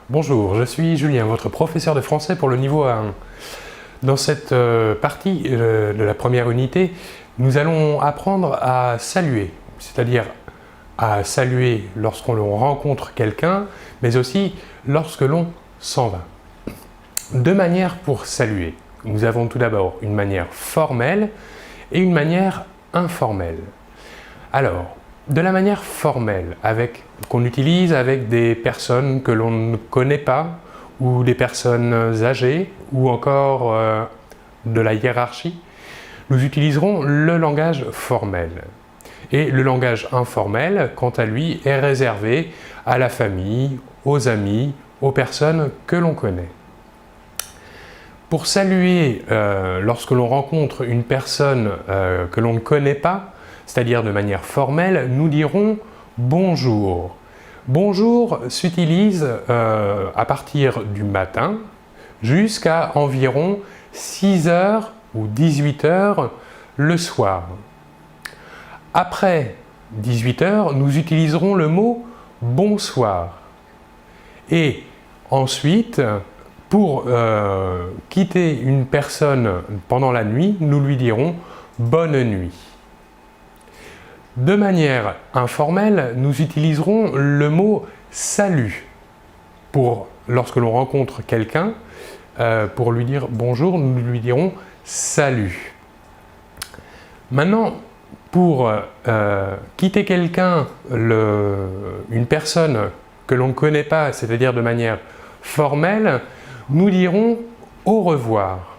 Bonjour, je suis Julien, votre professeur de français pour le niveau A1. Dans cette partie de la première unité, nous allons apprendre à saluer, c'est-à-dire à saluer lorsqu'on rencontre quelqu'un, mais aussi lorsque l'on s'en va. Deux manières pour saluer. Nous avons tout d'abord une manière formelle et une manière informelle. Alors, de la manière formelle, qu'on utilise avec des personnes que l'on ne connaît pas, ou des personnes âgées, ou encore de la hiérarchie, nous utiliserons le langage formel. Et le langage informel, quant à lui, est réservé à la famille, aux amis, aux personnes que l'on connaît. Pour saluer lorsque l'on rencontre une personne que l'on ne connaît pas, c'est-à-dire de manière formelle, nous dirons « bonjour ». Bonjour s'utilise à partir du matin jusqu'à environ 6 heures ou 18 heures le soir. Après 18 heures, nous utiliserons le mot « bonsoir ». Et ensuite, pour quitter une personne pendant la nuit, nous lui dirons « bonne nuit ». De manière informelle, nous utiliserons le mot « salut » lorsque l'on rencontre quelqu'un, pour lui dire « bonjour », nous lui dirons « salut ». Maintenant, pour quitter quelqu'un, une personne que l'on ne connaît pas, c'est-à-dire de manière formelle, nous dirons « au revoir ».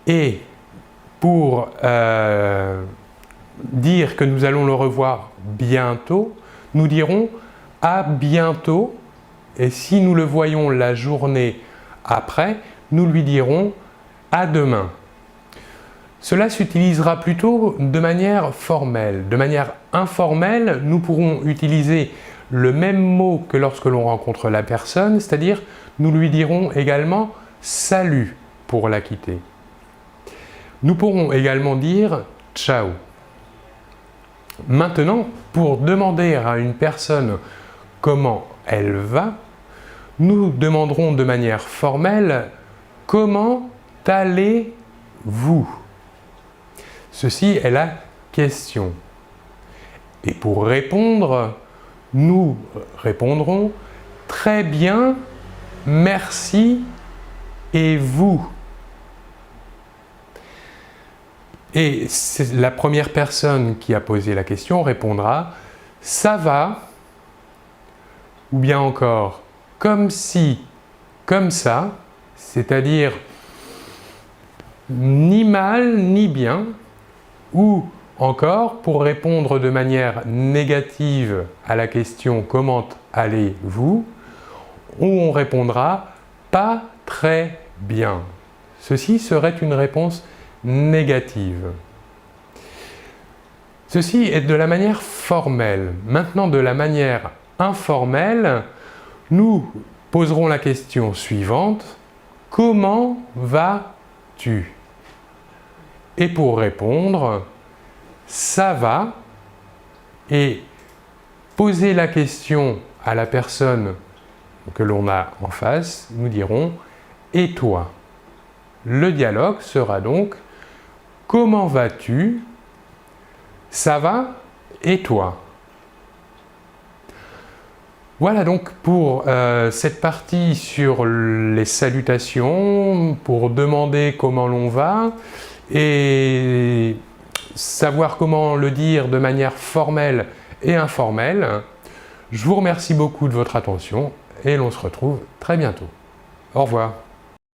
Et pour dire que nous allons le revoir bientôt, nous dirons « à bientôt » et si nous le voyons la journée après, nous lui dirons « à demain ». Cela s'utilisera plutôt de manière formelle. De manière informelle, nous pourrons utiliser le même mot que lorsque l'on rencontre la personne, c'est-à-dire nous lui dirons également « salut » pour la quitter. Nous pourrons également dire « ciao ». Maintenant, pour demander à une personne comment elle va, nous demanderons de manière formelle « comment allez-vous » Ceci est la question. Et pour répondre, nous répondrons « très bien, merci et vous ». Et la première personne qui a posé la question répondra « ça va » ou bien encore « comme si, comme ça », c'est-à-dire ni mal ni bien, ou encore pour répondre de manière négative à la question « comment allez-vous » où on répondra « pas très bien ». Ceci serait une réponse négative. Ceci est de la manière formelle. Maintenant, de la manière informelle, nous poserons la question suivante. Comment vas-tu? Et pour répondre, ça va. Et poser la question à la personne que l'on a en face, nous dirons et toi? Le dialogue sera donc comment vas-tu? Ça va? Et toi? Voilà donc pour cette partie sur les salutations, pour demander comment l'on va et savoir comment le dire de manière formelle et informelle. Je vous remercie beaucoup de votre attention et l'on se retrouve très bientôt. Au revoir.